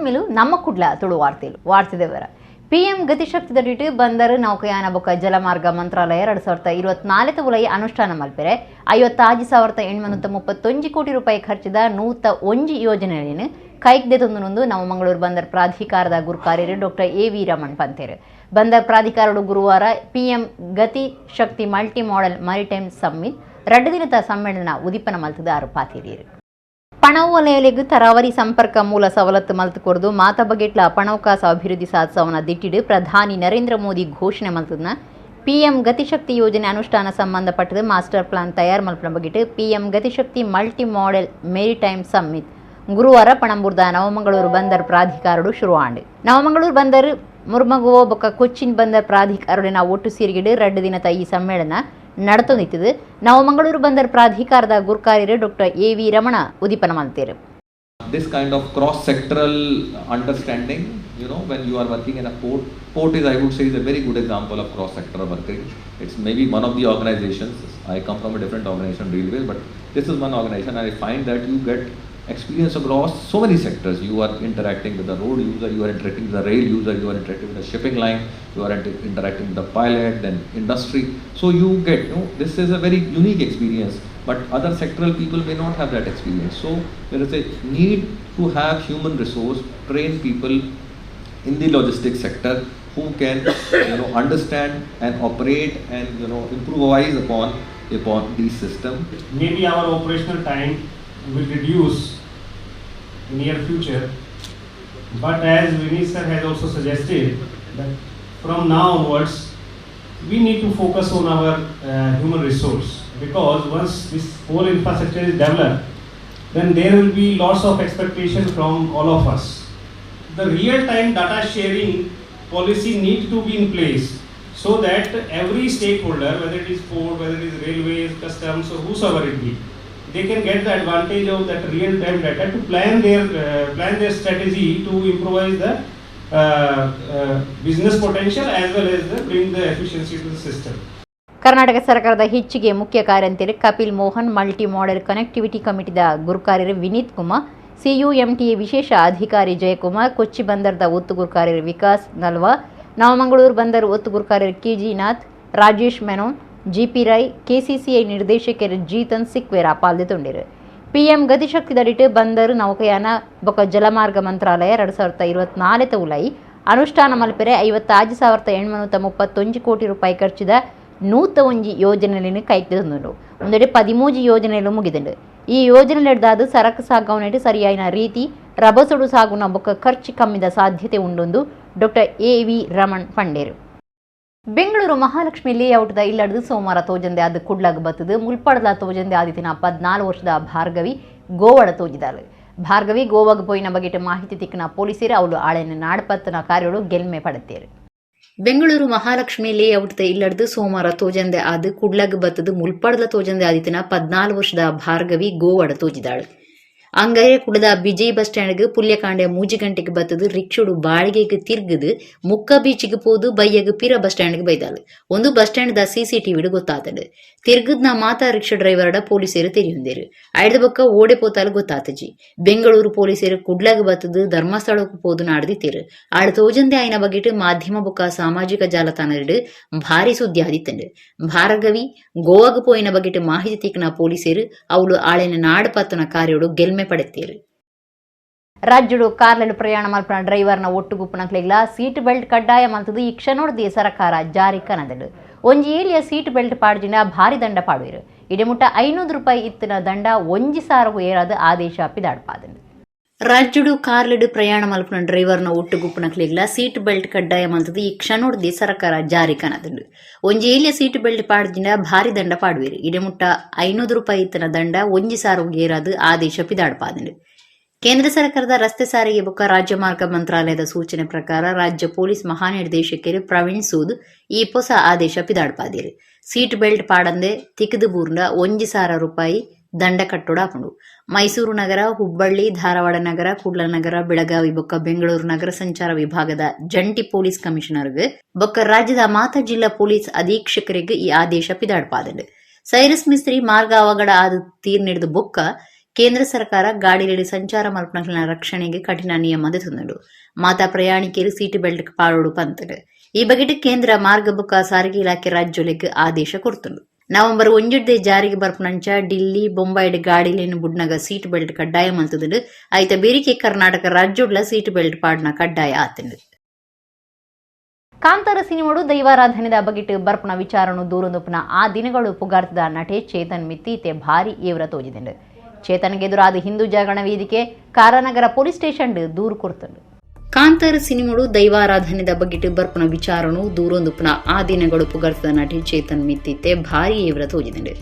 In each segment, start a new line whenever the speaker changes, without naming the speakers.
ಇಂಕೊಮ್ಮಿಲು ನಮ್ಮ ಕುಡ್ಲ ತುಳು ವಾರ್ತೆದವರ ಪಿಎಂ ಗತಿಶಕ್ತಿ ದಡಿಟ್ಟು ಬಂದರು ನೌಕಾಯಾನ ಬೊಕ್ಕ ಜಲಮಾರ್ಗ ಮಂತ್ರಾಲಯ 2024 ಉಲೈ ಅನುಷ್ಠಾನ ಮಲ್ಪೆರೆ 56,831 ಕೋಟಿ ರೂಪಾಯಿ ಖರ್ಚಿದ ನೂತ ಒಂಜಿ ಯೋಜನೆಯನ್ನು ಕೈಗೆದೊಂದು ನವಮಂಗಳೂರು ಬಂದರ್ ಪ್ರಾಧಿಕಾರದ ಗುರುಕಾರ್ಯರು ಡಾಕ್ಟರ್ ಎ.ವಿ. ರಮಣ್ ಪಂತೇರು ಬಂದರ್ ಪ್ರಾಧಿಕಾರಡು ಗುರುವಾರ ಪಿಎಂ ಗತಿ ಶಕ್ತಿ ಮಲ್ಟಿ ಮಾಡೆಲ್ ಮ್ಯಾರಿಟೈಮ್ ಸಮ್ಮಿಟ್ 2 ದಿನದ ಸಮ್ಮೇಳನ ಉದಿಪನ ಮಲ್ತದ ಪಾತಿರಿಯರು ಪಣವು ವಲಯಲೆಗ್ ತರಾವರಿ ಸಂಪರ್ಕ ಮೂಲ ಸವಲತ್ತು ಮಲ್ತುಕೊರ್ದು ಮಾತ ಬಗೆಟ್ಲ ಪಣವಕಾಸ ಅಭಿವೃದ್ಧಿ ಸಾಧಿಸವನ ದಿಟ್ಟಿಡು ಪ್ರಧಾನಿ ನರೇಂದ್ರ ಮೋದಿ ಘೋಷಣೆ ಮಲ್ತದನ ಪಿಎಂ ಗತಿಶಕ್ತಿ ಯೋಜನೆ ಅನುಷ್ಠಾನ ಸಂಬಂಧಪಟ್ಟದ ಮಾಸ್ಟರ್ ಪ್ಲಾನ್ ತಯಾರು ಮಲ್ಪನ ಬಗೆಟ್ PM Gatishakti multi modal maritime summit ಗುರುವಾರ ಪಣಂಬುರ್ದ ನವಮಂಗಳೂರು ಬಂದರ್ ಪ್ರಾಧಿಕಾರಡು ಶುರುವಾಂಡು ನವಮಂಗಳೂರು ಬಂದರ್ ಮುರ್ಮಗುವ ಬೊಕ್ಕ ಕೊಚ್ಚಿನ್ ಬಂದರ್ ಪ್ರಾಧಿಕಾರಡಿನ ಒಟ್ಟು ಸೇರಿಗಿಡು 2 ದಿನದ ಈ ಸಮ್ಮೇಳನ ನಡೆತೊಂದಿತ್ತದು ನವಮಂಗಳೂರು ಬಂದರ್ ಪ್ರಾಧಿಕಾರದ ಗುರುಕಾರ್ಯರು ಡಾಕ್ಟರ್ ಎ.ವಿ. ರಮಣ ಉದಿಪನ ಮಲ್ತೇರು.
This kind of cross-sectoral understanding, when you are working in a port is, I would say, is a very good example of cross-sectoral working. It's maybe one of the organizations. I come from a different organization, Railways, but this is one organization, and I find that you get experience across so many sectors. You are interacting with the road user, you are interacting with the rail user, you are interacting with the shipping line, you are interacting with the pilot, then industry. So you get, this is a very unique experience, but other sectoral people may not have that experience. So there is a need to have human resource, trained people in the logistics sector who can, understand and operate and, improvise upon these systems.
Maybe our operational time will reduce in near future, but as Vinny sir has also suggested that from now onwards we need to focus on our human resource, because once this whole infrastructure is developed, then there will be lots of expectation from all of us. The real time data sharing policy needs to be in place so that every stakeholder, whether it is port, whether it is railways, customs, or whosoever it be, they can get the advantage of that real-time data to plan their strategy to improvise the business potential as well as bring the efficiency to the system.
Karnataka ಸರ್ಕಾರದ ಹೆಚ್ಚಿಗೆ ಮುಖ್ಯ ಕಾರ್ಯಂತರಿ Kapil Mohan multi modal connectivity ಕಮಿಟಿದ ಗುರುಕಾರ್ಯರು Vineeth Kumar, CUMTA ವಿಶೇಷ ಅಧಿಕಾರಿ ಜಯಕುಮಾರ್, ಕೊಚ್ಚಿ ಬಂದರದ ಒತ್ತು ಗುರುಕಾರ್ಯರು ವಿಕಾಸ್ ನಲ್ವಾ, ನವಮಂಗಳೂರು ಬಂದರು ಒತ್ತು ಗುರುಕಾರ್ಯರು ಕೆಜಿನಾಥ್, ರಾಜೇಶ್ ಮೆನೋನ್, ಜಿಪಿ ರೈ, ಕೆಸಿಸಿಐ ನಿರ್ದೇಶಕರು ಜೀತನ್ ಸಿಕ್ವೇರ ಪಾಲ್ಗೊಂಡಿರು. ಪಿಎಂ ಗತಿಶಕ್ತಿ ದಡಿಟ್ಟು ಬಂದರು ನೌಕಾಯಾನ ಬೊಕ್ಕ ಜಲಮಾರ್ಗ ಮಂತ್ರಾಲಯ 2024 ಉಲೈ ಅನುಷ್ಠಾನ ಮಲ್ಪೆರೆ 56,831 ಕೋಟಿ ರೂಪಾಯಿ ಖರ್ಚಿದ ನೂತ ಒಂಜಿ ಯೋಜನೆಯನ್ನು ಕೈಗೆದೊಂದುಂಡು. ಒಂದೆಡೆ 13 ಯೋಜನೆಗಳು ಮುಗಿದುಂಡು. ಈ ಯೋಜನೆಲೆಡ್ದಾದು ಸರಕು ಸಾಗವನೆಟ್ಟು ಸರಿಯಾಯಿನ ರೀತಿ ರಭಸೊಡು ಸಾಗುನ ಬೊಕ್ಕ ಖರ್ಚು ಕಮ್ಮಿದ ಸಾಧ್ಯತೆ ಉಂಡೊಂದು ಡಾಕ್ಟರ್ ಎ.ವಿ. ರಮಣ್ ಪಂಡೇರು. ಬೆಂಗಳೂರು ಮಹಾಲಕ್ಷ್ಮಿ ಲೇಔಟ್ದ ಇಲ್ಲಡ್ದು ಸೋಮವಾರ ತೋಜಂದೆ ಅದು ಕುಡ್ಲಾಗ ಬತ್ತದು ಮುಲ್ಪಡದ ತೋಜಂದೆ ಆದಿತಿನ 14 ವರ್ಷದ ಭಾರ್ಗವಿ ಗೋವಾಡ ತೋಜಿದಾಳು. ಭಾರ್ಗವಿ ಗೋವಾಗ ಪೋಯಿನ ಬಗೆಟ್ ಮಾಹಿತಿ ತಿಕ್ಕನ ಪೊಲೀಸರು ಅವಳು ಆಳೆನ ನಾಡಪತ್ತನ ಕಾರ್ಯಗಳು ಗೆಲ್ಮೆ ಪಡೆತೇರು. ಬೆಂಗಳೂರು ಮಹಾಲಕ್ಷ್ಮಿ ಲೇಔಟ್ದ ಇಲ್ಲಡ್ದು ಸೋಮವಾರ ತೋಜಂದೆ ಅದು ಕುಡ್ಲಾಗ ಬತ್ತದು ಮುಲ್ಪಡದ ತೋಜಂದೆ ಆದಿತಿನ 14 ವರ್ಷದ ಭಾರ್ಗವಿ ಗೋವಾಡ ತೋಜಿದಾಳು. ಅಂಗೈಯ ಕುಡದ ಬಿಜಯ್ ಬಸ್ ಸ್ಟ್ಯಾಂಡ್ಗೆ ಪುಲ್ಯಕಾಂಡೆ 3 ಗಂಟೆಗೆ ಬತ್ತದು ರಿಕ್ಷೋಡು ಬಾಳಿಗೆಗೆ ತಿರ್ಗದು ಮುಕ್ಕ ಬೀಚಿಗೆ ಪೋದು ಬೈಯಗೆ ಪಿರ ಬಸ್ ಸ್ಟ್ಯಾಂಡ್ಗೆ ಬೈದಾಳು. ಒಂದು ಬಸ್ ಸ್ಟ್ಯಾಂಡ್ ಸಿಸಿಟಿವಿಡು ಗೊತ್ತಾತಡು. ತಿರ್ಗದ್ನ ಮಾತಾ ರಿಕ್ಷಾ ಡ್ರೈವರ್ಡ ಪೊಲೀಸರು ತೆರಿಯುಂದೇರು. ಐದ ಬೊಕ್ಕ ಓಡೆ ಪೋತಾಲು ಗೊತ್ತಾತಜಿ. ಬೆಂಗಳೂರು ಪೊಲೀಸರು ಕುಡ್ಲಾಗ ಬತ್ತದು ಧರ್ಮಸ್ಥಳಕ್ಕೆ ಪೋದು ನಾಡ್ದಿತ್ತೇರು. ಆಳ ತೋಜಂದೆ ಆಯ್ನ ಬಗೆಟ್ ಮಾಧ್ಯಮ ಬೊಕ್ಕ ಸಾಮಾಜಿಕ ಜಾಲತಾಣಡು ಭಾರಿ ಸುದ್ದಿ ಆದಿತ್ತಂಡು. ಭಾರ್ಗವಿ ಗೋವಾಗ ಪೋಯಿನ ಬಗೆಟ್ ಮಾಹಿತಿ ತಿಕ್ಕನ ಪೊಲೀಸರು ಅವಳು ಆಳೆನ ನಾಡಪತ್ತನ ಕಾರ್ಯಗಳು ಗೆಲ್ಮೆ ಪಡೆತ್ತೇರು. ರಾಜ್ಯಡು ಕಾರ್ಲೆಡು ಪ್ರಯಾಣ ಮಲ್ಪನ ಡ್ರೈವರ್ನ ಒಟ್ಟುಗುಪ್ಪನಕ್ಲೆಗ್ಲ ಸೀಟ್ ಬೆಲ್ಟ್ ಕಡ್ಡಾಯ ಮಲ್ತದು ಈ ಕ್ಷಣೋಡ್ದಿ ಸರ್ಕಾರ ಜಾರಿ ಕನದಡು. ಒಂಜಿ ಏಲಿಯ ಸೀಟ್ ಬೆಲ್ಟ್ ಪಾಡ್ಜಿನ ಭಾರಿ ದಂಡ ಪಾಡುವೆರು. ಇಡೆಮುಟ್ಟ 500 ರೂಪಾಯಿ ಇತ್ತಿನ ದಂಡ 1,000 ಏರಾದ ಆದೇಶ ಪಿದಾಡ್ಪಾದನು. ರಾಜ್ಯಡು ಕಾರ್ಲೆಡು ಪ್ರಯಾಣ ಮಲ್ಪನ ಡ್ರೈವರ್ನ ಒಟ್ಟುಗುಪ್ಪನಕ್ಲೆಗ್ಲ ಸೀಟ್ ಬೆಲ್ಟ್ ಕಡ್ಡಾಯ ಮಲ್ತದು ಈ ಕ್ಷಣೋಡ್ದಿ ಸರ್ಕಾರ ಜಾರಿ ಕನದಡು. ಒಂಜಿ ಏಲಿಯ ಸೀಟ್ ಬೆಲ್ಟ್ ಪಾಡ್ಜಿನ ಭಾರಿ ದಂಡ ಪಾಡುವೆರು. ಇಡೆಮುಟ್ಟ 500 ರೂಪಾಯಿ ಇತ್ತಿನ ದಂಡ 1,000 ಏರಾದ ಆದೇಶ ಪಿದಾಡ್ಪಾದನು. ಕೇಂದ್ರ ಸರ್ಕಾರದ ರಸ್ತೆ ಸಾರಿಗೆ ಬೊಕ್ಕ ರಾಜ್ಯ ಮಾರ್ಗ ಮಂತ್ರಾಲಯದ ಸೂಚನೆ ಪ್ರಕಾರ ರಾಜ್ಯ ಪೊಲೀಸ್ ಮಹಾನಿರ್ದೇಶಕರು ಪ್ರವೀಣ್ ಸೂದ್ ಈ ಹೊಸ ಆದೇಶ ಪಿದಾಡ್ಪಾದಿರು. ಸೀಟ್ ಬೆಲ್ಟ್ ಪಾಡಂದೆ ತಿಕ್ಕದು ಬೂರ್ನ 1,000 ರೂಪಾಯಿ ದಂಡ ಕಟ್ಟೊಡಾಪುಂಡು. ಮೈಸೂರು ನಗರ, ಹುಬ್ಬಳ್ಳಿ, ಧಾರವಾಡ ನಗರ, ಕುಡ್ಲನಗರ, ಬೆಳಗಾವಿ ಬೊಕ್ಕ ಬೆಂಗಳೂರು ನಗರ ಸಂಚಾರ ವಿಭಾಗದ ಜಂಟಿ ಪೊಲೀಸ್ ಕಮಿಷನರ್ಗೆ ಬೊಕ್ಕ ರಾಜ್ಯದ ಮಾತಾ ಜಿಲ್ಲಾ ಪೊಲೀಸ್ ಅಧೀಕ್ಷಕರಿಗೆ ಈ ಆದೇಶ ಪಿದಾಡ್ಪಾದಂಡು. ಸೈರಸ್ ಮಿಸ್ತ್ರಿ ಮಾರ್ಗ ಅವಘಡ ಆದ ತೀರ್ನಿಡಿದ ಬೊಕ್ಕ ಕೇಂದ್ರ ಸರ್ಕಾರ ಗಾಡಿಯಲ್ಲಿ ಸಂಚಾರ ಮಲ್ಪನಕ್ಲಿನ ರಕ್ಷಣೆಗೆ ಕಠಿಣ ನಿಯಮ ತಂದು ಮಾತಾ ಪ್ರಯಾಣಿಕರು ಸೀಟ್ ಬೆಲ್ಟ್ ಪಾಡೋಡು ಪಂತಡು ಈ ಬಗೆಟ್ ಕೇಂದ್ರ ಮಾರ್ಗ ಬೊಕ್ಕ ಸಾರಿಗೆ ಇಲಾಖೆ ರಾಜ್ಯಗಳಿಗೆ ಆದೇಶ ಕೊಡ್ತುಂಡು. ನವೆಂಬರ್ 1 ಜಾರಿಗೆ ಬರ್ಪನಂಚ ಡಿಲ್ಲಿ ಬೊಂಬೈಡ್ ಗಾಡಿಲೇನು ಬುಡ್ನಗ ಸೀಟ್ ಬೆಲ್ಟ್ ಕಡ್ಡಾಯ ಮಲ್ತುದು ಐತ ಬೇರಿಕೆ ಕರ್ನಾಟಕ ರಾಜ್ಯೋಡ್ಲ ಸೀಟ್ ಬೆಲ್ಟ್ ಪಾಡ್ನ ಕಡ್ಡಾಯ ಆತುಂಡು. ಕಾಂತಾರ ಸಿನಿಮಾಡು ದೈವಾರಾಧನೆದ ಬಗೆಟ್ ಬರ್ಪನ ವಿಚಾರನು ದೂರೊಂದುಪುನ ಆ ದಿನಗಳು ಪುಗಾರ್ತದ ನಟೆ ಚೇತನ್ ಮಿತ್ತೀತೆ ಭಾರಿ ಏವ್ರ ತೋಜಿದೆಂಡು. ಚೇತನ್ಗೆ ಎದುರಾದ ಹಿಂದೂ ಜಾಗರಣ ವೇದಿಕೆ ಕಾರಾನಗರ ಪೊಲೀಸ್ ಸ್ಟೇಷನ್ ದೂರು ಕೊಡ್ತುಂಡು. ಕಾಂತಾರ ಸಿನಿಮಾಡು ದೈವಾರಾಧನೆದ ಬಗೆಟ್ ಬರ್ಪನ ವಿಚಾರನು ದೂರೊಂದುಪುನ ಆ ದಿನಗಳು ಪುಗಾರ್ತದ ನಟೆ ಚೇತನ್ ಮಿತ್ತೀತೆ ಭಾರಿ ಏವ್ರ ತೋಜಿದೆಂಡು.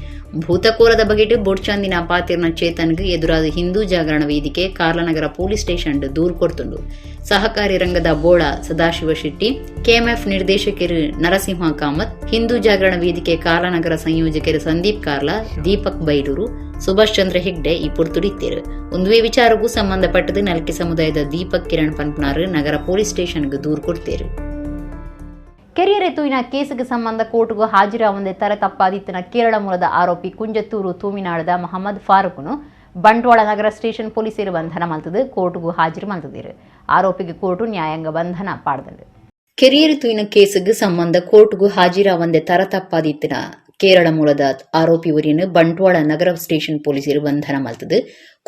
ಭೂತಕೋಲದ ಬಗೆಟ್ ಬೊಡ್ಚಂದಿನ ಪಾತಿರ್ನ ಚೇತನ್ಗೆ ಎದುರಾದ ಹಿಂದೂ ಜಾಗರಣ ವೇದಿಕೆ ಕಾರ್ಲನಗರ ಪೊಲೀಸ್ ಸ್ಟೇಷನ್ ದೂರು ಕೊಡ್ತುಂಡು. ಸಹಕಾರಿ ರಂಗದ ಬೋಳ ಸದಾಶಿವ ಶೆಟ್ಟಿ, ಕೆಎಂಎಫ್ ನಿರ್ದೇಶಕರು ನರಸಿಂಹ ಕಾಮತ್, ಹಿಂದೂ ಜಾಗರಣ ವೇದಿಕೆ ಕಾರ್ಲನಗರ ಸಂಯೋಜಕರು ಸಂದೀಪ್ ಕಾರ್ಲಾ, ದೀಪಕ್ ಬೈಲೂರು, ಸುಭಾಷ್ ಚಂದ್ರ ಹೆಗ್ಡೆ ಈ ಪುರ್ತುಡಿತ್ತೇರು. ಒಂದುವೇ ವಿಚಾರಕ್ಕೂ ಸಂಬಂಧಪಟ್ಟದು ನಲ್ಕೆ ಸಮುದಾಯದ ದೀಪಕ್ ಕಿರಣ್ ಪನ್ಪನಾರ್ ನಗರ ಪೊಲೀಸ್ ಸ್ಟೇಷನ್ಗೆ ದೂರು ಕೊಡ್ತೇರು. ಕೆರಿಯರೆ ತೂಯಿನ ಕೇಸಿಗೆ ಸಂಬಂಧ ಕೋರ್ಟ್ಗೂ ಹಾಜರಾವಂದೆ ತರೆ ತಪ್ಪಾದಿತ್ತಿನ ಕೇರಳ ಮೂಲದ ಆರೋಪಿ ಕುಂಜತ್ತೂರು ತೂಮಿನಾಡದ ಮೊಹಮ್ಮದ್ ಫಾರೂಕ್ನು ಬಂಟ್ವಾಳ ನಗರ ಸ್ಟೇಷನ್ ಪೊಲೀಸರು ಬಂಧನ ಮಲ್ತದು ಕೋರ್ಟ್ಗೂ ಹಾಜರು ಮಲ್ತದಿರು. ಆರೋಪಿಗೆ ಕೋರ್ಟು ನ್ಯಾಯಾಂಗ ಬಂಧನ ಪಾಡ್ದಂಡು. ಕೆರಿಯರೆ ತೂಯಿನ ಕೇಸಿಗೆ ಸಂಬಂಧ ಕೋರ್ಟ್ಗೂ ಹಾಜರಾವಂದೆ ತರೆ ತಪ್ಪಾದಿತ್ತಿನ ಕೇರಳ ಮೂಲದ ಆರೋಪಿ ಒರಿಯನ್ನು ಬಂಟ್ವಾಳ ನಗರ ಸ್ಟೇಷನ್ ಪೊಲೀಸರು ಬಂಧನ ಮಲ್ತದು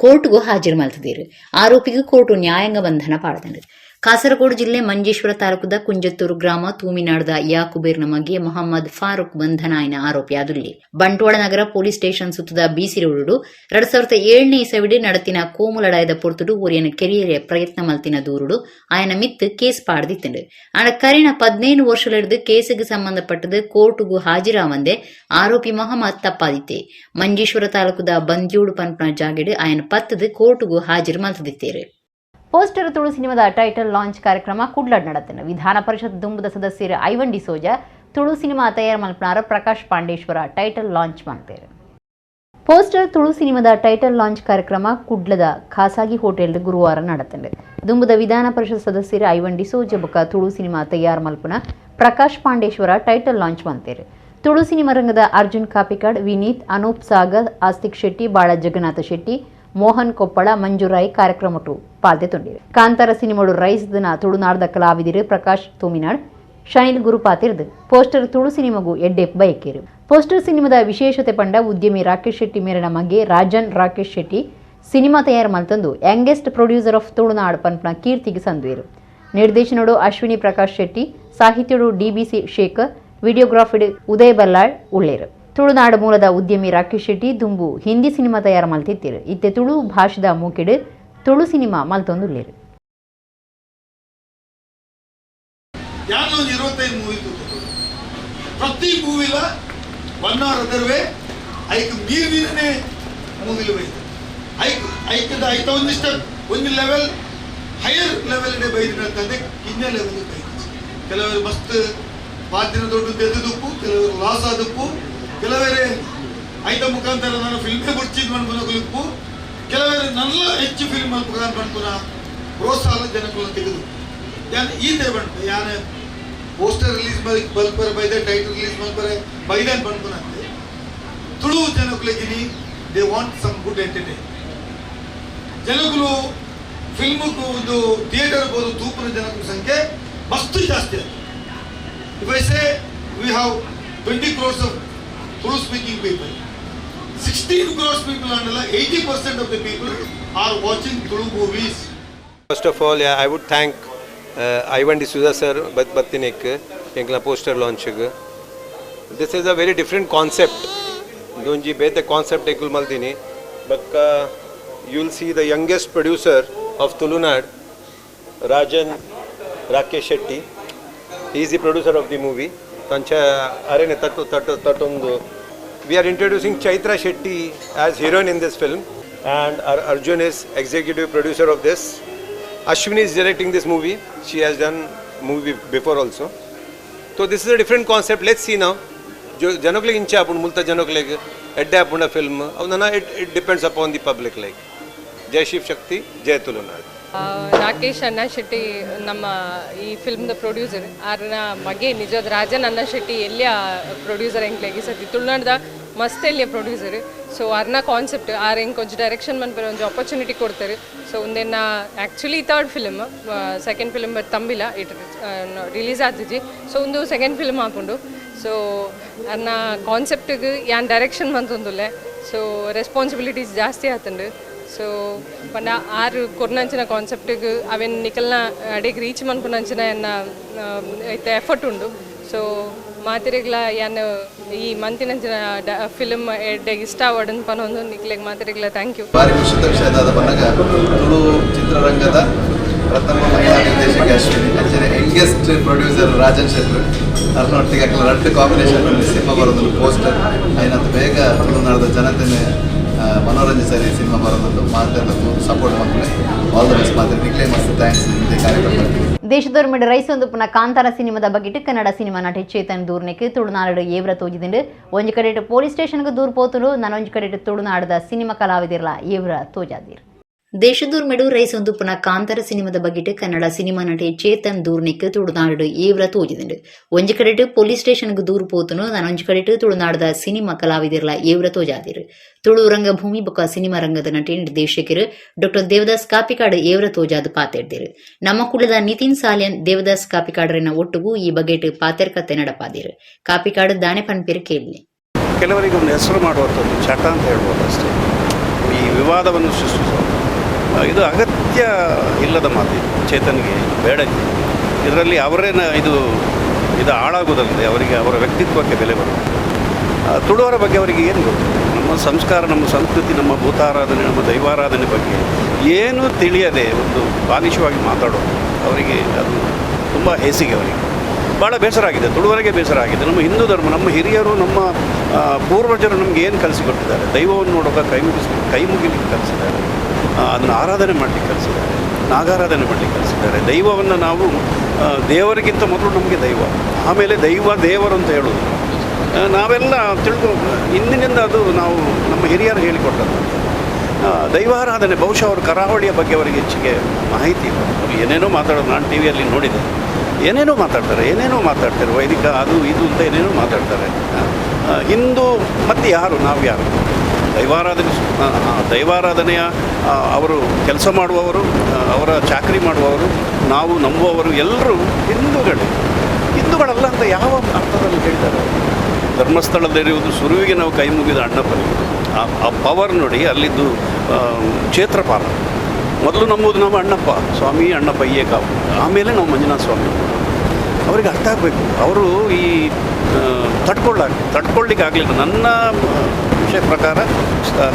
ಕೋರ್ಟ್ಗೂ ಹಾಜರು ಮಲ್ತದಿರು. ಆರೋಪಿಗೆ ಕೋರ್ಟು ನ್ಯಾಯಾಂಗ ಬಂಧನ ಪಾಡ್ದಂಡು. ಕಾಸರಗೋಡು ಜಿಲ್ಲೆ ಮಂಜೇಶ್ವರ ತಾಲೂಕದ ಕುಂಜತ್ತೂರು ಗ್ರಾಮ ತೂಮಿನಾಡದ ಯಾಕುಬೇರ್ನ ಮಗೆ ಮೊಹಮ್ಮದ್ ಫಾರೂಕ್ ಬಂಧನ ಆಯ್ನ ಆರೋಪಿಯಾದುಲ್ಲಿ. ಬಂಟ್ವಾಳ ನಗರ ಪೊಲೀಸ್ ಸ್ಟೇಷನ್ ಸುತ್ತದ ಬಿಸಿ ರೋಡು 2007 ಇಸವಿಡೆ ನಡತಿನ ಕೋಮು ಲಡಾಯದ ಪೊರ್ತುಡು ಒರಿಯನ ಕೆರಿಯರೆ ಪ್ರಯತ್ನ ಮಲ್ತಿನ ದೂರುಡು ಆಯನ ಮಿತ್ತು ಕೇಸ್ ಪಾಡ್ದಿತ್ತಂಡು. ಆನ ಕರಿನ 15 ವರ್ಷಲಿಡ್ದು ಕೇಸಿಗೆ ಸಂಬಂಧಪಟ್ಟದು ಕೋರ್ಟ್ಗೂ ಹಾಜರಾವಂದೆ ಆರೋಪಿ ಮೊಹಮ್ಮದ್ ತಪ್ಪಾದಿತ್ತೆ. ಮಂಜೇಶ್ವರ ತಾಲೂಕದ ಬಂದ್ಯೂಡು ಪನ್ಪನ ಜಾಗೆಡು ಆಯನ ಪತ್ತದು ಕೋರ್ಟ್ಗೂ ಹಾಜರು ಮಲ್ತದಿತ್ತೇರು. ಪೋಸ್ಟರ್ ತುಳು ಸಿನಿಮಾದ ಟೈಟಲ್ ಲಾಂಚ್ ಕಾರ್ಯಕ್ರಮ ಕುಡ್ಲಡ್ ನಡೆತನು. ವಿಧಾನ ಪರಿಷತ್ ದುಂಬುದ ಸದಸ್ಯರು ಐವನ್ ಡಿಸೋಜ ತುಳು ಸಿನಿಮಾ ತಯಾರು ಮಲ್ಪನಾರ ಪ್ರಕಾಶ್ ಪಾಂಡೇಶ್ವರ ಟೈಟಲ್ ಲಾಂಚ್ ಮಾಡ್ತಾರೆ. ಪೋಸ್ಟರ್ ತುಳು ಸಿನಿಮಾದ ಟೈಟಲ್ ಲಾಂಚ್ ಕಾರ್ಯಕ್ರಮ ಕುಡ್ಲದ ಖಾಸಗಿ ಹೋಟೆಲ್ ಗುರುವಾರ ನಡೆತಂಡು. ದುಂಬುದ ವಿಧಾನ ಪರಿಷತ್ ಸದಸ್ಯರು ಐವನ್ ಡಿಸೋಜ ಬೊಕ್ಕ ತುಳು ಸಿನಿಮಾ ತಯಾರು ಮಲ್ಪನ ಪ್ರಕಾಶ್ ಪಾಂಡೇಶ್ವರ ಟೈಟಲ್ ಲಾಂಚ್ ಮಾಡ್ತಾರೆ. ತುಳು ಸಿನಿಮಾ ರಂಗದ ಅರ್ಜುನ್ ಕಾಪಿಕಾಡ್, ವಿನೀತ್, ಅನೂಪ್ ಸಾಗರ್, ಆಸ್ತಿಕ್ ಶೆಟ್ಟಿ, ಬಾಳ ಜಗನ್ನಾಥ ಶೆಟ್ಟಿ, ಮೋಹನ್ ಕೊಪ್ಪಳ, ಮಂಜುರಾಯ್ ಕಾರ್ಯಕ್ರಮಟು ಪಾಲ್ದೆ ತೊಂಡಿರು. ಕಾಂತಾರ ಸಿನಿಮಾಡು ರೈಸ್ ದಿನ ತುಳುನಾಡದ ಕಲಾವಿದಿರು ಪ್ರಕಾಶ್ ತೂಮಿನಾಡ್, ಶನಿಲ್ ಗುರುಪಾತಿರ್ದು ಪೋಸ್ಟರ್ ತುಳು ಸಿನಿಮಾಗೂ ಎಡ್ಡೆಪ್ ಬಯಕೇರು. ಪೋಸ್ಟರ್ ಸಿನಿಮಾದ ವಿಶೇಷತೆ ಪಂಡ ಉದ್ಯಮಿ ರಾಕೇಶ್ ಶೆಟ್ಟಿ ಮೇರನ ಮಗೆ ರಾಜನ್ ರಾಕೇಶ್ ಶೆಟ್ಟಿ ಸಿನಿಮಾ ತಯಾರು ಮಲ್ತಂದು ಯಂಗೆಸ್ಟ್ ಪ್ರೊಡ್ಯೂಸರ್ ಆಫ್ ತುಳುನಾಡ್ ಪನ್ಪನ ಕೀರ್ತಿಗೆ ಸಂದುವೇರು. ನಿರ್ದೇಶನಡು ಅಶ್ವಿನಿ ಪ್ರಕಾಶ್ ಶೆಟ್ಟಿ, ಸಾಹಿತ್ಯಡು ಡಿಬಿಸಿ ಶೇಖರ್, ವಿಡಿಯೋಗ್ರಾಫಿಡ್ ಉದಯ್ ಬಲ್ಲಾಳ್ ಉಳ್ಳೇರು. ತುಳುನಾಡು ಮೂಲದ ಉದ್ಯಮಿ ರಾಕೇಶ್ ಶೆಟ್ಟಿ ದುಂಬು ಹಿಂದಿ ಸಿನಿಮಾ ತಯಾರು ಮಲ್ತಿತ್ತಿರು. ಇತ್ತೆ ತುಳು ಭಾಷೆದ ಮೂಕಿಡು ತುಳು ಸಿನಿಮಾ ಮಲ್ತೊಂದುಳ್ಳೇರು.
ಪ್ರತಿ ಮೂವಿಲ 1 hour ಅದರ್ವೇ ಐಕ್ ಮೀರಿನೇ ಮೂವಿಲು ಬೈದು ಐಕದ ಐತ ಒಂದು ಲೆವೆಲ್ ಹೈಯರ್ ಲೆವೆಲ್ಗೆ ಬೈದಿನಂತಂದ್ರೆ ಕಿನ್ನೆ ಲೆವೆಲ್ ಬೈದು. ಕೆಲವರು ಮಸ್ತ್ ಪಾತಿನ ದೊಡ್ಡ ತೆಗೆದುಪ್ಪು, ಕೆಲವರು ಲಾಸ್ ಆದಪ್ಪು, ಕೆಲವರೇ ಐತ ಮುಖಾಂತರ ನಾನು ಫಿಲ್ಮೇ ಬಿಡ್ಚಿದ್ ಮಾಡ್ಕೊಳಕ್ಕೂ, ಕೆಲವರೇ ನನ್ನ ಹೆಚ್ಚು ಫಿಲ್ಮ್ ಮುಖಾಂತರ ಮಾಡ್ಕೊಳ ಪ್ರೋತ್ಸಾಹ ಜನಕ್ಕೂ ತೆಗೆದು ಈತೆ ಬಂತು. ಯಾನೆ ಪೋಸ್ಟರ್ ರಿಲೀಸ್ ಬಲ್ಪರ್ ಬೈದೆ, ಟೈಟಲ್ ರಿಲೀಸ್ ಮಲ್ಪರೆ ಬೈದೆ ಅಂತ ಬಂದ್ಕೊಳಂತೆ ತುಳು ಜನಕ್ಕೂಗಿನಿ they want some good entertain. ಜನಗಳು ಫಿಲ್ಮ್ಗೂ ಒಂದು ಥಿಯೇಟರ್ ಹೋದ ತೂಪನ ಜನಗಳ ಸಂಖ್ಯೆ ಮಸ್ತು ಜಾಸ್ತಿ ಆಯ್ತು. If I say we have 20 crores of Tulu speaking people, 16 crores people and 80% of the people are watching Tulu movies.
First of all, yeah, I would thank Ivan D'Souza sir Battinek Enkla poster launch. This is a very different concept. Donji bete concept ekul maltini, but you will see the youngest producer of Tulunad, Rajan Rakesh Shetty. He is the producer of the movie. We are introducing Chaitra Shetty as heroine in this film, and our Arjun is executive producer of this. Ashwini is directing this movie. She has done movie before also. So this is a different concept. Let's see now. जो जनों के लिए इंचा अपन मुल्ता जनों के लिए एड्डा अपन film अब ना it depends upon the public like. जय शिव शक्ति, जय तुलनाड.
ರಾಕೇಶ್ ಅಣ್ಣ ಶೆಟ್ಟಿ ನಮ್ಮ ಈ ಫಿಲ್ಮ್ದ ಪ್ರೊಡ್ಯೂಸರ್ ಆರ್ನ ಮಗೆ ನಿಜದ ರಾಜನ್ ಅಣ್ಣ ಶೆಟ್ಟಿ ಎಲ್ಲಿಯ ಪ್ರೊಡ್ಯೂಸರ್ ಎಂಕ್ಲೆಗಿ ಸತಿ ತುಳುನಾಡ್ದ ಮಸ್ತ್ ಎಲ್ಲಿಯ ಪ್ರೊಡ್ಯೂಸರ್ ಸೊ ಅರ್ನ ಕಾನ್ಸೆಪ್ಟ್ ಆರ್ ಹೆಂಗೆ ಕೊಂಚ ಡೈರೆಕ್ಷನ್ ಮನ್ಪೇರೆ ಒಂದು ಆಪರ್ಚುನಿಟಿ ಕೊಡ್ತಾರೆ ಸೊ ಒಂದೇನ actually third film second film but ತಂಬಿಲ್ಲ ಇಟ್ ರಿಲೀಸ್ ಆಗ್ತಿಜಿ ಸೊ ಒಂದು ಸೆಕೆಂಡ್ ಫಿಲ್ಮ್ ಹಾಕೊಂಡು ಸೊ ಅರ್ನ ಕಾನ್ಸೆಪ್ಟಿಗೆ ಯಾನ್ ಡೈರೆಕ್ಷನ್ ಮಂತೊಂದುಲ್ಲೆ ಸೊ ರೆಸ್ಪಾನ್ಸಿಬಿಲಿಟೀಸ್ ಜಾಸ್ತಿ ಆತಂಡು ಸೊ ಪಂಡ ಆರು ಕೊರ್ನಂಚಿನ ಕಾನ್ಸೆಪ್ಟಿಗೆ ಅವೇನು ನಿಕಲ್ನ ಅಡಿಗೆ ರೀಚ್ ಮನ್ಪುನಂಚಿನ ಎನ್ನ ಐತೆ ಎಫರ್ಟ್ ಉಂಡು ಸೊ ಮಾತಿರಿಗ್ಲ ಯಾನು ಈ ಮಂತಿನಂಚಿನ ಫಿಲ್ಮ್ ಎಡ್ಡೆಗೆ ಇಷ್ಟ ಅವಡನ್ ಪನೊಂದು ನಿಕ್ಲೆಗೆ ಮಾತಿರಿಗ್ಲ ಥ್ಯಾಂಕ್ ಯು.
ಭಾರಿ ಖುಷಿದ ವಿಷಯದ ಬಂದಾಗ ತುಳು ಚಿತ್ರರಂಗದ ಪ್ರಥಮ ಮಹಿಳಾ ನಿರ್ದೇಶಕ ಅಶ್ವಿನಿ ಅಂಚನೆ ಯಂಗೆಸ್ಟ್ ಪ್ರೊಡ್ಯೂಸರ್ ರಾಜನ್ ಶೆಟ್ರು ಅರ್ನೊಟ್ಟಿಗೆ ಅಕ್ಕಲ ರಡ್ಡು ಕಾಂಬಿನೇಷನ್ ಸಿನಿಮಾ ಬರೋದು ಪೋಸ್ಟರ್ ಐನಂತ ಬೇಗ ತುಳುನಾಡದ ಜನತೆನೆ ಮನೋರಂಜಿಸಲಿ ಸಿನಿಮಾ ಬರೋದು ಮಾತೆಲ್ಲ ಸಪೋರ್ಟ್ ಮಾಡ್ತಾರೆ ಆಲ್ ದ ಬೆಸ್ಟ್ ಮಾತ್ರ ನಿಕ್ಲೆ ಮಸ್ತ್ ಥ್ಯಾಂಕ್ಸ್ ಇದೇ ಕಾರ್ಯಕ್ರಮ.
ದೇಶದವ್ರ ಮೇಡ ರೈಸೊಂದು ಪುನಃ ಕಾಂತಾರ ಸಿನಿಮಾದ ಬಗ್ಗಿಟ್ಟು ಕನ್ನಡ ಸಿನಿಮಾ ನಟಿ ಚೇತನ್ ದೂರ್ನೆಕ್ ತುಳುನಾಡು ಏವ್ರ ತೋಜಿದಿಂಡು ಒಂಜಿ ಕಡೆ ಪೊಲೀಸ್ ಸ್ಟೇಷನ್ಗೆ ದೂರ ಪೋತುಂಡು ನಾನೊಂಜಿ ಕಡೆ ತುಳುನಾಡದ ಸಿನಿಮಾ ಕಲಾವಿದಿರ್ಲ ಏವ್ರ ತೋಜಾದಿರ್. ದೇಶದೂರ್ ಮೆಡು ರೈಸೊಂದು ಪುನಃ ಕಾಂತಾರ ಸಿನಿಮಾದ ಬಗ್ಗಿಟ್ಟು ಕನ್ನಡ ಸಿನಿಮಾ ನಟಿ ಚೇತನ್ ದೂರ್ನಿಕ್ ತುಳುನಾಡು ಏವ್ರ ತೋಜಿದಿಂಡು ಒಂಜಿ ಕಡೆ ಪೊಲೀಸ್ ಸ್ಟೇಷನ್ಗೆ ದೂರ ಪೋತುನು ನಾನೊಂಜಿ ಕಡೆ ತುಳುನಾಡದ ಸಿನಿಮಾ ಕಲಾವಿದಿರ್ಲ ಏವ್ರ ತೋಜಾದಿರ್. ತುಳು ರಂಗಭೂಮಿ ಬೊಕ್ಕ ಸಿನಿಮಾ ರಂಗದ ನಟಿ ನಿರ್ದೇಶಕರು ಡಾಕ್ಟರ್ ದೇವದಾಸ್ ಕಾಪಿಕಾಡ್ ಏವ್ರ ತೋಜಾದ ಪಾತೆರ್ದಿರು. ನಮ್ಮ ಕುಲದ ನಿತಿನ್ ಸಾಲಿಯನ್ ದೇವದಾಸ್ ಕಾಪಿಕಾಡ್ರನ್ನ ಒಟ್ಟಿಗೂ ಈ ಬಗೆಟ್ ಪಾತೆರ್ಕತೆ ನಡಪಾದಿರು. ಕಾಪಿಕಾಡ್ ದಾಣೆ ಪನ್ಪೇರು ಕೇಳಿ
ಕೆಲವರಿಗೆ ಒಂದು ಹೆಸರು ಮಾಡುವಂಥದ್ದು ಚಟ ಅಂತ ಹೇಳ್ಬೋದು ಅಷ್ಟೇ. ಈ ವಿವಾದವನ್ನು ಸೃಷ್ಟಿಸೋದು ಇದು ಅಗತ್ಯ ಇಲ್ಲದ ಮಾತು. ಚೇತನ್ಗೆ ಬೇಡ ಇದರಲ್ಲಿ ಅವರೇನ ಇದು ಹಾಳಾಗೋದಲ್ಲದೆ ಅವರಿಗೆ ಅವರ ವ್ಯಕ್ತಿತ್ವಕ್ಕೆ ಬೆಲೆ ಬರುತ್ತೆ. ತುಳುವರ ಬಗ್ಗೆ ಅವರಿಗೆ ಏನು ಗೊತ್ತು? ನಮ್ಮ ಸಂಸ್ಕಾರ, ನಮ್ಮ ಸಂಸ್ಕೃತಿ, ನಮ್ಮ ಭೂತಾರಾಧನೆ, ನಮ್ಮ ದೈವಾರಾಧನೆ ಬಗ್ಗೆ ಏನೂ ತಿಳಿಯದೆ ಒಂದು ಬಾಲಿಶವಾಗಿ ಮಾತಾಡೋದು ಅವರಿಗೆ ಅದು ತುಂಬ ಹೇಸಿಗೆ. ಅವರಿಗೆ ಭಾಳ ಬೇಸರ ಆಗಿದೆ, ತುಳುವರಿಗೆ ಬೇಸರ ಆಗಿದೆ. ನಮ್ಮ ಹಿಂದೂ ಧರ್ಮ, ನಮ್ಮ ಹಿರಿಯರು, ನಮ್ಮ ಪೂರ್ವಜರು ನಮಗೆ ಏನು ಕಲಿಸಿಕೊಟ್ಟಿದ್ದಾರೆ? ದೈವವನ್ನು ನೋಡುವಾಗ ಕೈ ಮುಗಿಲಿಕ್ಕೆ ಕಲಿಸಿದ್ದಾರೆ, ಅದನ್ನು ಆರಾಧನೆ ಮಾಡಲಿಕ್ಕೆ ಕಲಿಸಿದ್ದಾರೆ, ನಾಗಾರಾಧನೆ ಮಾಡಲಿಕ್ಕೆ ಕಲಿಸಿದ್ದಾರೆ. ದೈವವನ್ನು ನಾವು ದೇವರಿಗಿಂತ ಮೊದಲು ನಮಗೆ ದೈವ, ಆಮೇಲೆ ದೇವರು ಅಂತ ಹೇಳೋದು ನಾವೆಲ್ಲ ಇಂದಿನಿಂದ ಅದು ನಾವು ನಮ್ಮ ಹಿರಿಯರು ಹೇಳಿಕೊಟ್ಟದ್ದು. ದೈವಾರಾಧನೆ ಬಹುಶಃ ಅವರು ಕರಾವಳಿಯ ಬಗ್ಗೆ ಅವರಿಗೆ ಹೆಚ್ಚಿಗೆ ಮಾಹಿತಿ ಇಲ್ಲ. ಅವರು ಏನೇನೋ ಮಾತಾಡೋದು ನಾನು ಟಿ ವಿಯಲ್ಲಿ ನೋಡಿದೆ. ಏನೇನೋ ಮಾತಾಡ್ತಾರೆ ವೈದಿಕ ಅದು ಇದು ಅಂತ ಏನೇನೋ ಮಾತಾಡ್ತಾರೆ. ಹಿಂದೂ ಮತ್ತು ನಾವು ಯಾರು? ದೈವಾರಾಧನೆಯ ಅವರು ಕೆಲಸ ಮಾಡುವವರು, ಅವರ ಚಾಕರಿ ಮಾಡುವವರು, ನಾವು ನಂಬುವವರು ಎಲ್ಲರೂ ಹಿಂದೂಗಳಲ್ಲ ಅಂತ ಯಾವ ಅರ್ಥದಲ್ಲಿ ಹೇಳಿದ್ದಾರೆ? ಧರ್ಮಸ್ಥಳದಲ್ಲಿರುವುದು ಸುರುವಿಗೆ ನಾವು ಕೈ ಮುಗಿದ ಅಣ್ಣಪ್ಪನಿಗೆ ಆ ಪವರ್ ನೋಡಿ. ಅಲ್ಲಿದ್ದು ಕ್ಷೇತ್ರಪಾಲ ಮೊದಲು ನಂಬುವುದು ನಾವು ಅಣ್ಣಪ್ಪ ಸ್ವಾಮಿ, ಅಣ್ಣಪ್ಪ ಕಾವು, ಆಮೇಲೆ ನಾವು ಮಂಜುನಾಥ ಸ್ವಾಮಿ. ಅವರಿಗೆ ಅರ್ಥ ಆಗಬೇಕು. ಅವರು ಈ ತಡ್ಕೊಳ್ಳಿಕ್ಕೆ ಆಗಲಿಲ್ಲ. ನನ್ನ ವಿಷಯ ಪ್ರಕಾರ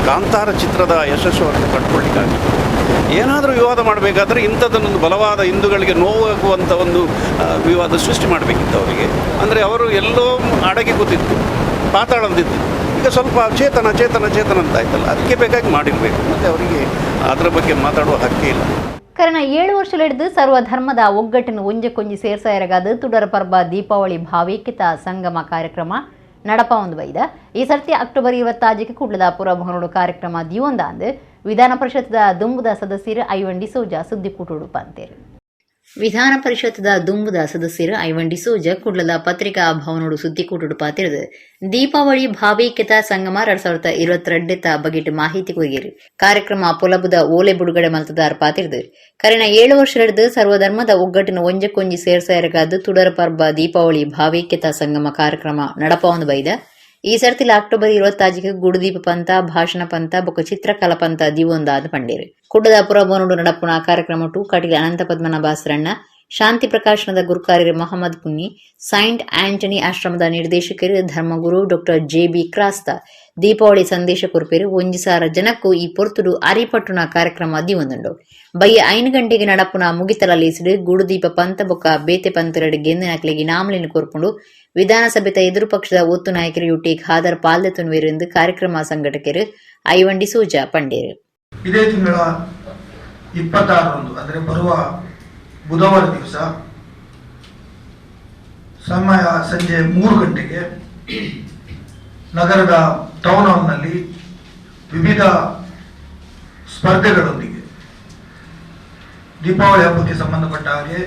ಕಾಂತಾರ ಚಿತ್ರದ ಯಶಸ್ಸು ಅವರಿಗೆ ತಡ್ಕೊಳ್ಳಿಕ್ಕಾಗಲಿಲ್ಲ. ಏನಾದರೂ ವಿವಾದ ಮಾಡಬೇಕಾದ್ರೆ ಇಂಥದ್ದನ್ನೊಂದು ಬಲವಾದ ಹಿಂದೂಗಳಿಗೆ ನೋವಾಗುವಂಥ ಒಂದು ವಿವಾದ ಸೃಷ್ಟಿ ಮಾಡಬೇಕಿತ್ತು ಅವರಿಗೆ. ಅಂದರೆ ಅವರು ಎಲ್ಲೋ ಅಡಗಿ ಕೂತಿತ್ತು, ಪಾತಾಳದಿತ್ತು. ಈಗ ಸ್ವಲ್ಪ ಚೇತನ ಅಂತ ಆಯ್ತಲ್ಲ, ಅದಕ್ಕೆ ಬೇಕಾಗಿ ಮಾಡಿರಬೇಕು. ಮತ್ತು ಅವರಿಗೆ ಅದರ ಬಗ್ಗೆ ಮಾತಾಡುವ ಹಕ್ಕೇ ಇಲ್ಲ.
ಕರೆನ 7 ವರ್ಷಲಿಡಿದು ಸರ್ವಧರ್ಮದ ಒಗ್ಗಟ್ಟನ್ನು ಒಂಜಕ್ಕೊಂಜಿ ಸೇರ್ಸ ಎರಗಾದ ತುಡರ ಪರ್ಬ ದೀಪಾವಳಿ ಭಾವೈಕ್ಯತಾ ಸಂಗಮ ಕಾರ್ಯಕ್ರಮ ನಡಪ ಒಂದು ಬೈದ ಈ ಸರ್ತಿ ಅಕ್ಟೋಬರ್ 26 ಕುಡ್ಲದ ಪುರಭವನೋಡು ಕಾರ್ಯಕ್ರಮ ದಿವೊಂದಾಂದು ವಿಧಾನ ಪರಿಷತ್ದ ದುಂಬುದ ಸದಸ್ಯರು ಐವನ್ ಡಿಸೋಜ ಸುದ್ದಿ ಕೂಟೋಡು ಪಂತೇರು. ವಿಧಾನ ಪರಿಷತ್ದ ದುಂಬುದ ಸದಸ್ಯರು ಐವನ್ ಡಿಸೋಜ ಕುಡ್ಲದ ಪತ್ರಿಕಾ ಭವನೋಡು ಸುದ್ದಿ ಕೂಟೋಡು ಪಾತಿರದು ದೀಪಾವಳಿ ಭಾವೈಕ್ಯತಾ ಸಂಗಮ 2022 ಬಗೆಟ್ ಮಾಹಿತಿ ಕೊಯ್ಯರು. ಕಾರ್ಯಕ್ರಮ ಪೊಲಬುದ ಓಲೆ ಬಿಡುಗಡೆ ಮಲ್ತದಾರ ಪಾತಿರದು ಕರೆನ 7 ವರ್ಷ ಹಿಡಿದು ಸರ್ವಧರ್ಮದ ಒಗ್ಗಟ್ಟಿನ ಒಂಜಕ್ಕೊಂಜಿ ಸೇರ್ಸ ಎರಗಾದು ತುಡರ ಪರ್ಬ ದೀಪಾವಳಿ ಭಾವೈಕ್ಯತಾ ಸಂಗಮ ಕಾರ್ಯಕ್ರಮ ನಡಪ ಒಂದು ಬೈದ ಈ ಸರ್ತಿಲ ಅಕ್ಟೋಬರ್ 26 ಗುಡುದೀಪ ಪಂತ, ಭಾಷಣ ಪಂತ ಬೊಕ್ಕ ಚಿತ್ರಕಲಾ ಪಂತ ದಿವೊಂದಾದ ಪಂಡೇರು. ಕುಡ್ಡದ ಪುರಭವನೋಡು ನಡಪುನ ಕಾರ್ಯಕ್ರಮ ಕಟಿಲ ಅನಂತ ಪದ್ಮನಾಭಾಸರಣ್ಣ, ಶಾಂತಿ ಪ್ರಕಾಶನದ ಗುರುಕಾರ್ಯರು ಮೊಹಮ್ಮದ್ ಕುನ್ನಿ, ಸೈಂಟ್ ಆಂಟನಿ ಆಶ್ರಮದ ನಿರ್ದೇಶಕರು ಧರ್ಮಗುರು ಡಾಕ್ಟರ್ JB ಕ್ರಾಸ್ತ ದೀಪಾವಳಿ ಸಂದೇಶ ಕೊರ್ಪೇರು 1,000 ಜನಕ್ಕೂ ಈ ಪೊರ್ತುಡು ಅರಿಪಟ್ಟುನ ಕಾರ್ಯಕ್ರಮ ದಿವೊಂದುಂಡು. ಬಯ್ಯ 5 ಗಂಟೆಗೆ ನಡಪುನ ಮುಗಿತಲ ಲೀಸಿಡು ಗುಡುದೀಪ ಪಂತ ಬೊಕ್ಕ ಬೇತೆ ಪಂತರಡು ಗೆಂದಿನಕ್ಲೆಗೆ ನಾಮಲಿನ ಕೊರ್ಪುಂಡು ವಿಧಾನಸಭೆತ ಎದುರು ಪಕ್ಷದ ಒತ್ತು ನಾಯಕರು ಯುಟಿಕ್ ಹಾದರ್ ಪಾಲ್ದೆತುನ್ವೇರೆಂದು ಕಾರ್ಯಕ್ರಮ ಸಂಘಟಕರು ಐವನ್ ಡಿಸೋಜ ಪಂಡೇರು.
ಇದೇ ತಿಂಗಳ 26 ಅಂದರೆ ಬರುವ ಬುಧವಾರ ದಿವಸ ಸಮಯ ಸಂಜೆ 3 ಗಂಟೆಗೆ ನಗರದ ಟೌನ್ ಹಾಲ್ನಲ್ಲಿ ವಿವಿಧ ಸ್ಪರ್ಧೆಗಳೊಂದಿಗೆ ದೀಪಾವಳಿ ಹಬ್ಬಕ್ಕೆ ಸಂಬಂಧಪಟ್ಟ ಹಾಗೆ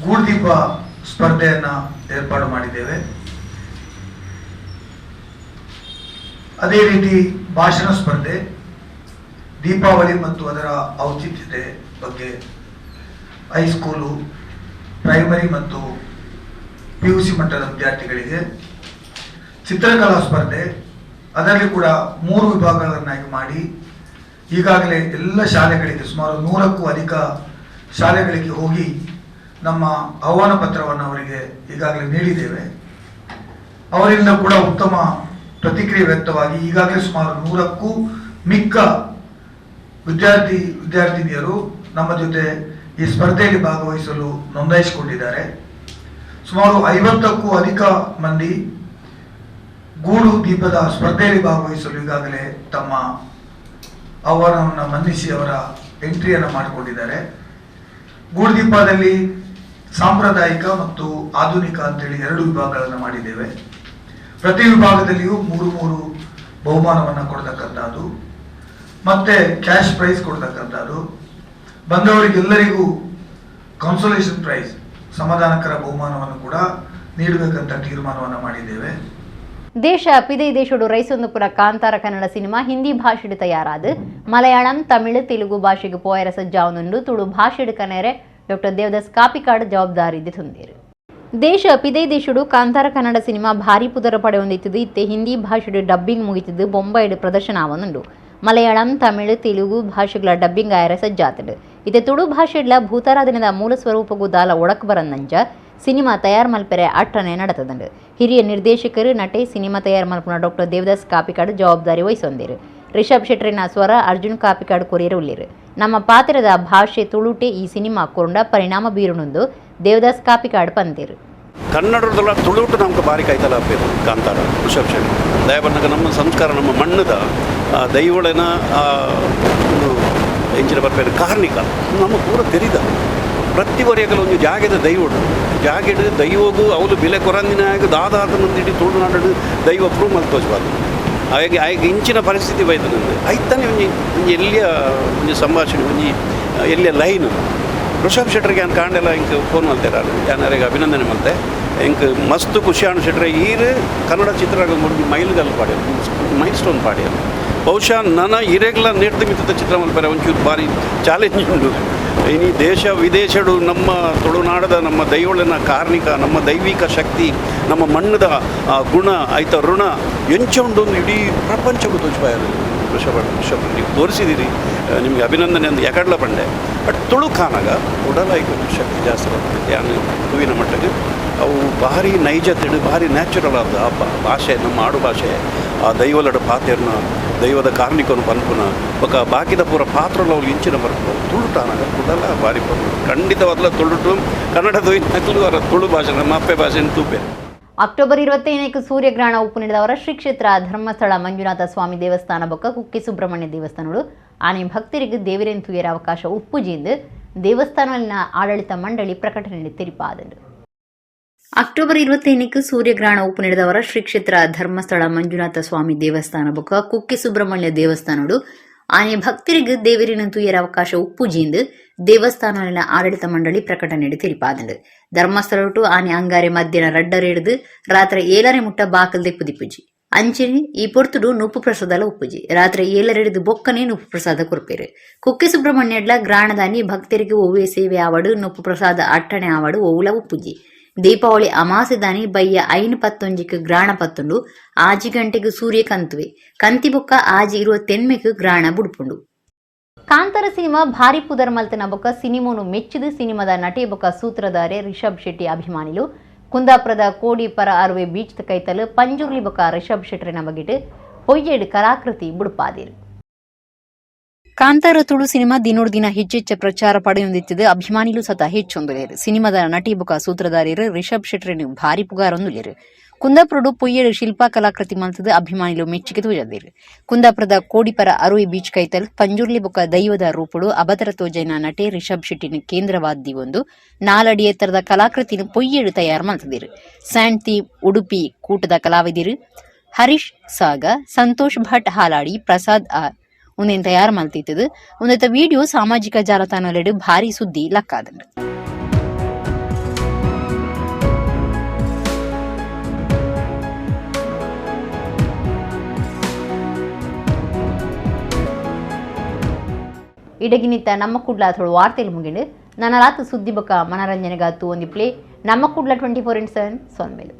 ಗೂಡ್ದೀಪ ಸ್ಪರ್ಧೆಯನ್ನು ಏರ್ಪಾಡು ಮಾಡಿದ್ದೇವೆ. ಅದೇ ರೀತಿ ಭಾಷಣ ಸ್ಪರ್ಧೆ, ದೀಪಾವಳಿ ಮತ್ತು ಅದರ ಔಚಿತ್ಯತೆ ಬಗ್ಗೆ ಹೈಸ್ಕೂಲು, ಪ್ರೈಮರಿ ಮತ್ತು PUC ಮಟ್ಟದ ವಿದ್ಯಾರ್ಥಿಗಳಿಗೆ, ಚಿತ್ರಕಲಾ ಸ್ಪರ್ಧೆ, ಅದರಲ್ಲಿ ಕೂಡ 3 ವಿಭಾಗಗಳನ್ನಾಗಿ ಮಾಡಿ ಈಗಾಗಲೇ ಎಲ್ಲ ಶಾಲೆಗಳಿಗೆ ಸುಮಾರು 100ಕ್ಕೂ ಅಧಿಕ ಶಾಲೆಗಳಿಗೆ ಹೋಗಿ ನಮ್ಮ ಆಹ್ವಾನ ಪತ್ರವನ್ನು ಅವರಿಗೆ ಈಗಾಗಲೇ ನೀಡಿದ್ದೇವೆ. ಅವರಿಂದ ಕೂಡ ಉತ್ತಮ ಪ್ರತಿಕ್ರಿಯೆ ವ್ಯಕ್ತವಾಗಿ ಈಗಾಗಲೇ ಸುಮಾರು 100ಕ್ಕೂ ಮಿಕ್ಕ ವಿದ್ಯಾರ್ಥಿನಿಯರು ನಮ್ಮ ಜೊತೆ ಈ ಸ್ಪರ್ಧೆಯಲ್ಲಿ ಭಾಗವಹಿಸಲು ನೋಂದಾಯಿಸಿಕೊಂಡಿದ್ದಾರೆ. ಸುಮಾರು 50ಕ್ಕೂ ಅಧಿಕ ಮಂದಿ ಗೂಡು ದೀಪದ ಸ್ಪರ್ಧೆಯಲ್ಲಿ ಭಾಗವಹಿಸಲು ಈಗಾಗಲೇ ತಮ್ಮ ಆಹ್ವಾನವನ್ನು ಮನ್ನಿಸಿ ಅವರ ಎಂಟ್ರಿಯನ್ನು ಮಾಡಿಕೊಂಡಿದ್ದಾರೆ. ಗೂಡು ದೀಪದಲ್ಲಿ ಸಾಂಪ್ರದಾಯಿಕ ಮತ್ತು ಆಧುನಿಕ ಅಂತೇಳಿ 2 ವಿಭಾಗಗಳನ್ನು ಮಾಡಿದ್ದೇವೆ. ಪ್ರತಿ ವಿಭಾಗದಲ್ಲಿಯೂ 3 ಬಹುಮಾನವನ್ನು ಕೊಡ್ತಕ್ಕಂಥದ್ದು, ಮತ್ತೆ ಕ್ಯಾಶ್ ಪ್ರೈಸ್ ಕೊಡ್ತಕ್ಕಂಥದ್ದು, ಬಂದವರಿಗೆಲ್ಲರಿಗೂ ಕನ್ಸೋಲೇಷನ್ ಪ್ರೈಸ್ ಸಮಾಧಾನಕರ ಬಹುಮಾನವನ್ನು ಕೂಡ ನೀಡಬೇಕಂತ ತೀರ್ಮಾನವನ್ನು ಮಾಡಿದ್ದೇವೆ.
ದೇಶ ಪಿದೈದೇಶೋಡು ರೈಸೊಂದುಪುರ ಕಾಂತಾರ ಕನ್ನಡ ಸಿನಿಮಾ ಹಿಂದಿ ಭಾಷೆಡು ತಯಾರಾದು ಮಲಯಾಳಂ, ತಮಿಳು, ತೆಲುಗು ಭಾಷೆಗೆ ಪೋಯರ ಸಜ್ಜಾವನುಂಡು ತುಳು ಭಾಷೆಡು ಕನೆರೆ ಡಾಕ್ಟರ್ ದೇವದಾಸ್ ಕಾಪಿಕಾಡ್ ಜವಾಬ್ದಾರಿದ್ದು ತುಂದಿರು. ದೇಶ ಪಿದೈದೇಶೋಡು ಕಾಂತಾರ ಕನ್ನಡ ಸಿನಿಮಾ ಭಾರಿ ಪುದರ ಪಡೆ ಹೊಂದಿತ್ತು. ಇತ್ತೆ ಹಿಂದಿ ಭಾಷೆಡು ಡಬ್ಬಿಂಗ್ ಮುಗಿತಿದ್ದು ಬೊಂಬೈಡು ಪ್ರದರ್ಶನ ಆವನುಂಡು. ಮಲಯಾಳಂ, ತಮಿಳು, ತೆಲುಗು ಭಾಷೆಗಳ ಡಬ್ಬಿಂಗ್ ಆಯರ ಸಜ್ಜಾತಡು. ಇತ್ತೆ ತುಳು ಭಾಷೆಡ್ಲ ಭೂತಾರಾಧನೆದ ಮೂಲ ಸ್ವರೂಪಗೂ ದಾಲ ಒಡಕ್ ಬರಂದಂಜ ಸಿನಿಮಾ ತಯಾರು ಮಲ್ಪೆರೆ ಅಟ್ಟನೆ ನಡೆತದಂಡು. ಹಿರಿಯ ನಿರ್ದೇಶಕರು, ನಟೆ, ಸಿನಿಮಾ ತಯಾರು ಮಲ್ಪನ ಡಾಕ್ಟರ್ ದೇವದಾಸ್ ಕಾಪಿಕಾಡ್ ಜವಾಬ್ದಾರಿ ವಹಿಸೊಂದಿರು. ರಿಷಬ್ ಶೆಟ್ರಿನ ಸ್ವರ ಅರ್ಜುನ್ ಕಾಪಿಕಾಡ್ ಕೊರಿಯರು ಉಳ್ಳಿರು. ನಮ್ಮ ಪಾತ್ರದ ಭಾಷೆ ತುಳುಟೆ ಈ ಸಿನಿಮಾ ಕೊಂಡ ಪರಿಣಾಮ ಬೀರುಣುಂದು ದೇವದಾಸ್ ಕಾಪಿಕಾಡ್ ಪಂದಿರು.
ಕನ್ನಡದ ತುಳುಟು ನಮ್ಗೆ ಬಾರಿ ಕೈತಲ ಹಾಕ್ಬೇಕು ಕಾಂತಾರ ರಿಷಬ್ ಶೆಟ್ಟಿ ದಯಬಣ್ಣಗ ನಮ್ಮ ಸಂಸ್ಕಾರ, ನಮ್ಮ ಮಣ್ಣದ ದೈವಳನ ಒಂದು ಎಂಚಿನ ಬರ್ಬೇಕು ಕಾರ್ಣಿಕ ನಮ್ಮ ಪೂರ ತೆರಿದ ಪ್ರತಿ ವರೆಯಗಲ ಒಂದು ಜಾಗದ ದೈವಡು ಜಾಗೆಡು ದೈವಗೂ ಅವಳು ಬೆಲೆ ಕೊರಂದಿನ ದಾದಾದ ನಂದಿಡಿ ತುಳುನಾಡು ದೈವ ಪ್ರೂವ್ ಮಾಡಿ ತೋಚಬಾರ್ದು. ಹಾಗಾಗಿ ಆಗ ಇಂಚಿನ ಪರಿಸ್ಥಿತಿ ಬೈತು ನಂದು ಆಯ್ತಾನೆ ಒಂಜಿ ಎಲ್ಲಿಯ ಒಂಜಿ ಸಂಭಾಷಣೆ ಒಂಜಿ ಎಲ್ಲಿಯ ಲೈನ್ ಋಷಭ್ ಶೆಟ್ರಿಗೆ ಏನು ಕಾಂಡೆಲ್ಲ ಹಿಂಗೆ ಫೋನ್ ಮಾಡ್ತಾರೆ ಯಾರಿಗೆ ಅಭಿನಂದನೆ ಮಾಡ್ತೆ ಹಿಂಗೆ ಮಸ್ತ್ ಖುಷಿಯಾಣ ಶೆಟ್ರೆ ಈರು ಕನ್ನಡ ಚಿತ್ರರಂಗ ಮುಡಿ ಮೈಲ್ಗಲ್ ಪಾಡ್ಯ ಮೈಲ್ ಸ್ಟೋನ್ ಪಾಡ್ಯ ಬಹುಶಃ ನನ್ನ ಇರೆಗ್ಲ ನೆಡ್ದು ಮಿತ್ತದ ಚಿತ್ರ ಮಲ್ಪರೆ ಒಂಚೂರು ಭಾರಿ ಚಾಲೆಂಜ್ ಉಂಟು. ಇನಿ ದೇಶ ವಿದೇಶಡು ನಮ್ಮ ತುಳುನಾಡದ ನಮ್ಮ ದೈವಳಿನ ಕಾರ್ಣಿಕ, ನಮ್ಮ ದೈವಿಕ ಶಕ್ತಿ, ನಮ್ಮ ಮಣ್ಣದ ಗುಣ ಆಯ್ತ ಋಣ ಎಂಚ ಉಂಟು ಒಂದು ಇಡೀ ಪ್ರಪಂಚಕ್ಕೂ ತೋಚ್ಬಾಯರು. ಋಷಭ ನೀವು ತೋರಿಸಿದ್ದೀರಿ, ನಿಮಗೆ ಅಭಿನಂದನೆ ಅಂದು ಯಾಕಡ್ಲ ಬಂಡೆ. ಬಟ್ ತುಳು ಕಾನಾಗ ಉಡಲಾಯ್ತು ಶಕ್ತಿ ಜಾಸ್ತಿ ಬರ್ತದೆ ಯಾನು ಹೂವಿನ ಮಟ್ಟಿಗೆ ಅವು ಭಾರಿ ನೈಜತೆಡು ಭಾರಿ ನ್ಯಾಚುರಲ್ ಆದ ಆ ಭಾಷೆ, ನಮ್ಮ ಆಡು ಭಾಷೆ, ಆ ದೈವಲಡ ಪಾತೆರ್ನ ದೈವದ ಕಾರ್ಣಿಕನು ಪನ್ಪುನ ఒక ಬಾಕಿದ ಪೂರ ಪಾತ್ರಗಳು ಅವ್ರು ಇಂಚಿನ ಬರ್ಬೋದು ತುಳುಟಾನಾಗ ತುಳಲ ಭಾರಿ ಬರ್ಬೋದು ಖಂಡಿತವಾದ್ಲ ತುಳುಟು ಕನ್ನಡದ ಅವರ ತುಳು ಭಾಷೆ ನಮ್ಮ ಅಪ್ಪೆ ಭಾಷೆಯನ್ನು ತೂಪೆ.
ಅಕ್ಟೋಬರ್ 25ಕ್ಕೆ ಸೂರ್ಯಗ್ರಹಣ ಉಪ್ಪು ನೀಡಿದವರ ಶ್ರೀ ಕ್ಷೇತ್ರ ಧರ್ಮಸ್ಥಳ ಮಂಜುನಾಥ ಸ್ವಾಮಿ ದೇವಸ್ಥಾನ ಬೊಕ್ಕ ಕುಕ್ಕೆ ಸುಬ್ರಹ್ಮಣ್ಯ ದೇವಸ್ಥಾನಗಳು ಆನೆ ಭಕ್ತರಿಗೆ ದೇವರೇನು ತುಯರ ಅವಕಾಶ ಉಪ್ಪುಜಿಂದು ದೇವಸ್ಥಾನದಲ್ಲಿನ ಆಡಳಿತ ಮಂಡಳಿ ಪ್ರಕಟಣೆ ತೆರಿಪಾದರು. ಅಕ್ಟೋಬರ್ 25ಕ್ಕೆ ಸೂರ್ಯಗ್ರಹಣ ಉಪ್ಪು ನೀಡಿದವರ ಶ್ರೀ ಕ್ಷೇತ್ರ ಧರ್ಮಸ್ಥಳ ಮಂಜುನಾಥ ಸ್ವಾಮಿ ದೇವಸ್ಥಾನ ಬೊಕ್ಕ ಕುಕ್ಕೆ ಸುಬ್ರಹ್ಮಣ್ಯ ದೇವಸ್ಥಾನಗಳು ಆನೆ ಭಕ್ತರಿಗೆ ದೇವರಿನ ತುಯರ ಅವಕಾಶ ಉಪ್ಪುಜಿಂದು ದೇವಸ್ಥಾನದಲ್ಲಿನ ಆಡಳಿತ ಮಂಡಳಿ ಪ್ರಕಟಣೆ ತೆರಿಪಾದರು. ಧರ್ಮಸ್ಥಳ ಆನೆ ಅಂಗಾರೆ ಮಧ್ಯಾಹ್ನ ರಡ್ಡರೇಡ್ದು ರಾತ್ರಿ 7 ಮುಟ್ಟ ಬಾಕಲ್ದೆ ಪುದಿಪುಜಿ ಅಂಚನೆ ಈ ಪೊರ್ತುಡು ನುಪ್ಪು ಪ್ರಸಾದ ಉಪ್ಪುಜಿ ರಾತ್ರಿ 7 ಬೊಕ್ಕನೆ ನುಪ್ಪು ಪ್ರಸಾದ ಕೊರ್ಪೇರು. ಕುಕ್ಕೆ ಸುಬ್ರಹ್ಮಣ್ಯಡ್ಲ ಗ್ರಾಣದಾನಿ ಭಕ್ತರಿಗೆ ಒವ್ವೆ ಸೇವೆ ಆವಡು ನುಪ್ಪು ಪ್ರಸಾದ ಅಟ್ಟಣೆ ಆವಡು ಒವುಲ ಉಪ್ಪುಜಿ. ದೀಪಾವಳಿ ಅಮಾಸೆದಾನಿ ಬಯ್ಯ 5:11ಕ್ಕೆ ಗ್ರಾಣ ಪತ್ತುಂಡು 6 ಗಂಟೆಗೆ ಸೂರ್ಯ ಕಂತುವೆ ಕಂತಿ ಬೊಕ್ಕ 6:28ಕ್ಕೆ ಗ್ರಾಣ ಬುಡ್ಪುಂಡು. ಕಾಂತಾರ ಸಿನಿಮಾ ಭಾರಿ ಪುದರ್ ಮಲ್ತನ ಬೊಕ್ಕ ಸಿನಿಮಾನು ಮೆಚ್ಚಿದ ಸಿನಿಮಾದ ನಟಿ ಬೊಕ್ಕ ಸೂತ್ರಧಾರೆ ರಿಷಬ್ ಶೆಟ್ಟಿ ಅಭಿಮಾನಿಲು ಕುಂದಾಪುರದ ಕೋಡಿ ಪರ ಅರುವೆ ಬೀಚ್ ಕೈತಲು ಪಂಜುರ್ಲಿ ಬೊಕ್ಕ ರಿಷಬ್ ಶೆಟ್ರಿನ ಬಗೆಟ್ ಹೊಯ್ಯೇಡು ಕಲಾಕೃತಿ ಬುಡ್ಪಾದಿರು. ಕಾಂತಾರ ತುಳು ಸಿನಿಮಾ ದಿನೋಡ್ ದಿನ ಹೆಚ್ಚೆಚ್ಚ ಪ್ರಚಾರ ಪಡೆಯೊಂದಿತ್ತಿದ್ದು ಅಭಿಮಾನಿಲು ಸತ ಹೆಚ್ಚೊಂದುಲೇರು. ಸಿನಿಮಾದ ನಟಿ ಬೊಕ್ಕ ಸೂತ್ರಧಾರಿರು ರಿಷಬ್ ಶೆಟ್ರಿನ ಭಾರಿ ಪುಗಾರೊಂದುಲೇರು. ಕುಂದಾಪುರಡು ಪೊಯ್ಯೇಡು ಶಿಲ್ಪಾ ಕಲಾಕೃತಿ ಮಲ್ತದ ಅಭಿಮಾನಿಲು ಮೆಚ್ಚುಗೆ ತೋಜದಿರು. ಕುಂದಾಪುರದ ಕೋಡಿಪರ ಅರುವೆ ಬೀಚ್ ಕೈತಲ್ ಪಂಜುರ್ಲಿ ಬೊಕ್ಕ ದೈವದ ರೂಪುಡು ಅಬತರ ತೋಜೈನ ನಟೆ ರಿಷಬ್ ಶೆಟ್ಟಿನ ಕೇಂದ್ರವಾದಿ ಒಂದು 4 ಅಡಿ ಎತ್ತರದ ಕಲಾಕೃತಿನ ಪೊಯ್ಯೇಡು ತಯಾರು ಮಲ್ತದಿರು. ಸ್ಯಾಂಡ್ ಥೀಮ್ ಉಡುಪಿ ಕೂಟದ ಕಲಾವಿದಿರು ಹರೀಶ್ ಸಾಗ, ಸಂತೋಷ್ ಭಟ್ ಹಾಲಾಡಿ, ಪ್ರಸಾದ್ ಒಂದೇನು ತಯಾರು ಮಲ್ತಿತ್ತದು. ಒಂದೆತ್ತ ವಿಡಿಯೋ ಸಾಮಾಜಿಕ ಜಾಲತಾಣಲೆಡು ಭಾರಿ ಸುದ್ದಿ ಲಕ್ಕಾದಂಡು. ಇಡಗಿನಿತ್ತ ನಮ್ಮ ಕುಡ್ಲ ಅಥೋಳು ವಾರ್ತೆಲು ಮುಗಿಂಡು ನನ್ನ ರಾತು ಸುದ್ದಿ ಬೊಕ್ಕ ಮನರಂಜನೆಗಾತು ಒಂದು ಪ್ಲೇ ನಮ್ಮ ಕುಡ್ಲ 24/7 ಸೊನ್ಮೇಲು.